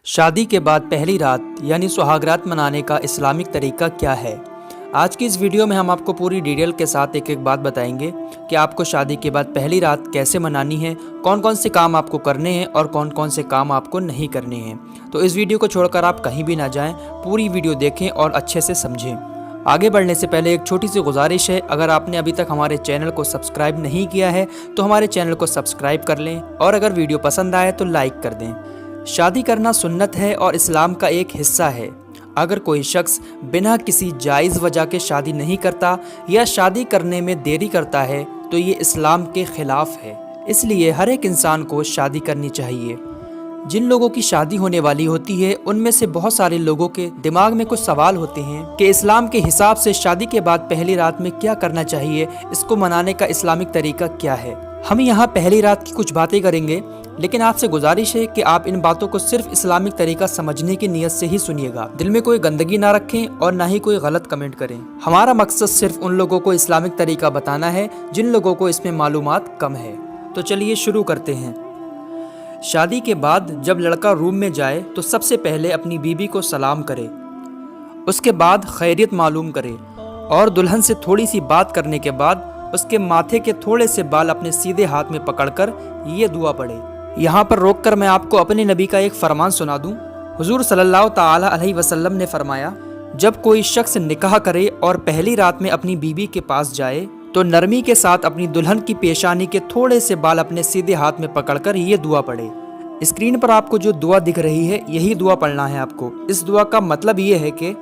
शादी के बाद पहली रात यानी सुहागरात मनाने का इस्लामिक तरीका क्या है। आज की इस वीडियो में हम आपको पूरी डिटेल के साथ एक एक बात बताएंगे कि आपको शादी के बाद पहली रात कैसे मनानी है, कौन कौन से काम आपको करने हैं और कौन कौन से काम आपको नहीं करने हैं। तो इस वीडियो को छोड़कर आप कहीं भी ना जाएं, पूरी वीडियो देखें और अच्छे से समझें। आगे बढ़ने से पहले एक छोटी सी गुजारिश है, अगर आपने अभी तक हमारे चैनल को सब्सक्राइब नहीं किया है तो हमारे चैनल को सब्सक्राइब कर लें और अगर वीडियो पसंद आए तो लाइक कर दें। शादी करना सुन्नत है और इस्लाम का एक हिस्सा है। अगर कोई शख्स बिना किसी जायज़ वजह के शादी नहीं करता या शादी करने में देरी करता है तो ये इस्लाम के ख़िलाफ़ है। इसलिए हर एक इंसान को शादी करनी चाहिए। जिन लोगों की शादी होने वाली होती है उनमें से बहुत सारे लोगों के दिमाग में कुछ सवाल होते हैं कि इस्लाम के हिसाब से शादी के बाद पहली रात में क्या करना चाहिए, इसको मनाने का इस्लामिक तरीका क्या है। हम यहाँ पहली रात की कुछ बातें करेंगे, लेकिन आपसे गुजारिश है कि आप इन बातों को सिर्फ इस्लामिक तरीका समझने की नीयत से ही सुनिएगा। दिल में कोई गंदगी ना रखें और ना ही कोई गलत कमेंट करें। हमारा मकसद सिर्फ उन लोगों को इस्लामिक तरीका बताना है जिन लोगों को इसमें मालूमात कम है। तो चलिए शुरू करते हैं। शादी के बाद जब लड़का रूम में जाए तो सबसे पहले अपनी बीवी को सलाम करे, उसके बाद खैरियत मालूम करे और दुल्हन से थोड़ी सी बात करने के बाद उसके माथे के थोड़े से बाल अपने सीधे हाथ में पकड़कर ये दुआ पढ़े। यहाँ पर रोककर मैं आपको अपने नबी का एक फरमान सुना दूँ। हुजूर सल्लल्लाहु ताला अलैहि वसल्लम ने फरमाया, जब कोई शख्स निकाह करे और पहली रात में अपनी बीवी के पास जाए तो नरमी के साथ अपनी दुल्हन की पेशानी के थोड़े से बाल अपने सीधे हाथ में पकड़कर ये दुआ पढ़े। स्क्रीन पर आपको जो दुआ दिख रही है यही दुआ पढ़ना है आपको। इस दुआ का मतलब ये है कि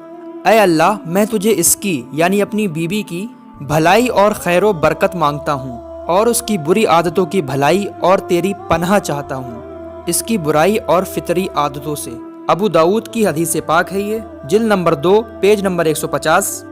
ऐ अल्लाह, मैं तुझे इसकी यानी अपनी बीवी की भलाई और खैरो बरकत मांगता हूँ और उसकी बुरी आदतों की भलाई और तेरी पनाह चाहता हूँ, इसकी बुराई और फितरी आदतों से। अबू दाऊद की हदीस पाक है ये, जिल्द नंबर 2 पेज नंबर 150,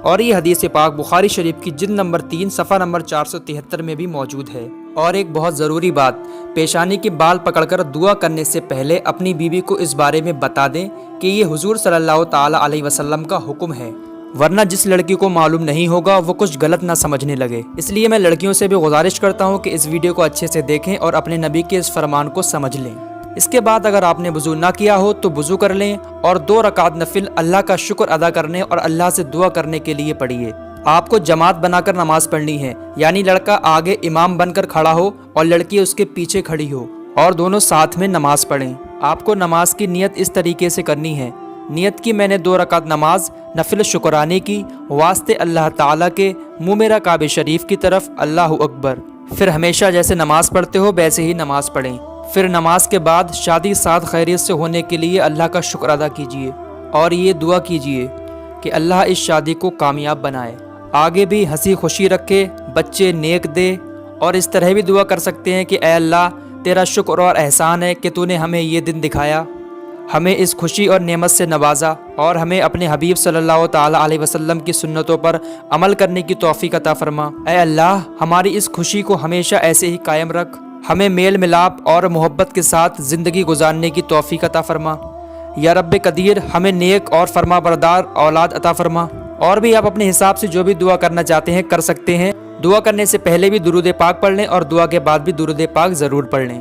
और ये हदीस पाक बुखारी शरीफ की जिल्द नंबर 3 सफ़ा नंबर 473 में भी मौजूद है। और एक बहुत ज़रूरी बात, पेशानी के बाल पकड़कर दुआ करने से पहले अपनी बीवी को इस बारे में बता दें कि ये हुजूर सल्लल्लाहु ताला अलैहि वसल्लम का हुक्म है, वरना जिस लड़की को मालूम नहीं होगा वो कुछ गलत ना समझने लगे। इसलिए मैं लड़कियों से भी गुजारिश करता हूँ कि इस वीडियो को अच्छे से देखें और अपने नबी के इस फरमान को समझ लें। इसके बाद अगर आपने वुज़ू ना किया हो तो वुज़ू कर लें और 2 रकात नफिल अल्लाह का शुक्र अदा करने और अल्लाह से दुआ करने के लिए पढ़िए। आपको जमात बनाकर नमाज पढ़नी है, यानी लड़का आगे इमाम बनकर खड़ा हो और लड़की उसके पीछे खड़ी हो और दोनों साथ में नमाज पढ़ें। आपको नमाज की नियत इस तरीके से करनी है। नियत की मैंने 2 रकात नमाज नफिल शुक्राने की वास्ते अल्लाह ताला के, मुँह मेरा काबे शरीफ की तरफ, अल्लाहु अकबर। फिर हमेशा जैसे नमाज पढ़ते हो वैसे ही नमाज पढ़ें। फिर नमाज के बाद शादी साथ खैरियत से होने के लिए अल्लाह का शुक्र अदा कीजिए और ये दुआ कीजिए कि अल्लाह इस शादी को कामयाब बनाए, आगे भी हंसी खुशी रखे, बच्चे नेक दे। और इस तरह भी दुआ कर सकते हैं कि ऐ अल्लाह, तेरा शुक्र और एहसान है कि तूने हमें ये दिन दिखाया, हमें इस खुशी और नेमत से नवाजा और हमें अपने हबीब सल्लल्लाहु ताला अलैहि वसल्लम की सुन्नतों पर अमल करने की तौफीक अता फरमा। ऐ अल्लाह, हमारी इस खुशी को हमेशा ऐसे ही कायम रख, हमें मेल मिलाप और मोहब्बत के साथ ज़िंदगी गुजारने की तौफीक अता फरमा। या रब्बे कदीर, हमें नेक और फरमा बरदार औलाद अता फरमा। और भी आप अपने हिसाब से जो भी दुआ करना चाहते हैं कर सकते हैं। दुआ करने से पहले भी दुरूद पाक पढ़ लें और दुआ के बाद भी दुरूद पाक ज़रूर पढ़ लें।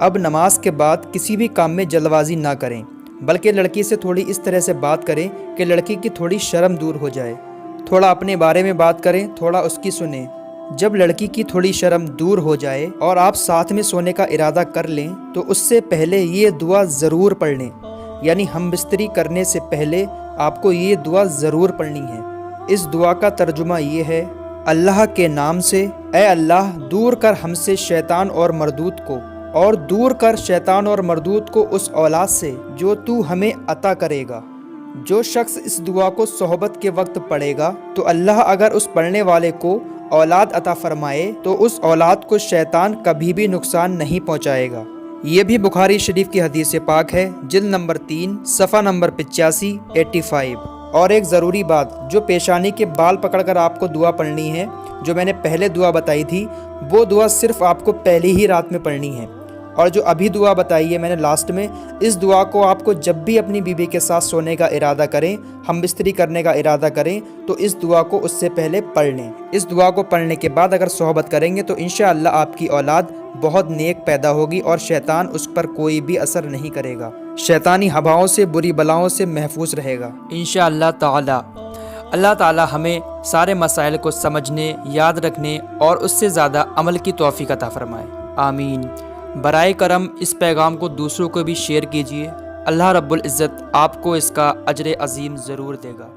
अब नमाज के बाद किसी भी काम में जल्दबाजी ना करें, बल्कि लड़की से थोड़ी इस तरह से बात करें कि लड़की की थोड़ी शर्म दूर हो जाए। थोड़ा अपने बारे में बात करें, थोड़ा उसकी सुनें। जब लड़की की थोड़ी शर्म दूर हो जाए और आप साथ में सोने का इरादा कर लें तो उससे पहले ये दुआ ज़रूर पढ़ लें, यानी हम बिस्तरी करने से पहले आपको ये दुआ ज़रूर पढ़नी है। इस दुआ का तर्जुमा ये है, अल्लाह के नाम से, ऐ अल्लाह, दूर कर हमसे शैतान और मरदूत को, और दूर कर शैतान और मरदूत को उस औलाद से जो तू हमें अता करेगा। जो शख्स इस दुआ को सोहबत के वक्त पढ़ेगा तो अल्लाह अगर उस पढ़ने वाले को औलाद अता फरमाए तो उस औलाद को शैतान कभी भी नुकसान नहीं पहुंचाएगा। ये भी बुखारी शरीफ की हदीस पाक है, जिल्द नंबर 3 सफ़ा नंबर 85 और एक ज़रूरी बात, जो पेशानी के बाल पकड़कर आपको दुआ पढ़नी है, जो मैंने पहले दुआ बताई थी, वो दुआ सिर्फ आपको पहली ही रात में पढ़नी है। और जो अभी दुआ बताई है मैंने लास्ट में, इस दुआ को आपको जब भी अपनी बीवी के साथ सोने का इरादा करें, हम बिस्तरी करने का इरादा करें, तो इस दुआ को उससे पहले पढ़ लें। इस दुआ को पढ़ने के बाद अगर सोहबत करेंगे तो इंशाअल्लाह आपकी औलाद बहुत नेक पैदा होगी और शैतान उस पर कोई भी असर नहीं करेगा। شیطانی ہواؤں سے، بری بلاؤں سے محفوظ رہے گا انشاءاللہ تعالی۔ اللہ تعالی ہمیں سارے مسائل کو سمجھنے، یاد رکھنے اور اس سے زیادہ عمل کی توفیق عطا فرمائے، آمین۔ برائے کرم اس پیغام کو دوسروں کو بھی شیئر کیجیے۔ اللہ رب العزت آپ کو اس کا اجر عظیم ضرور دے گا۔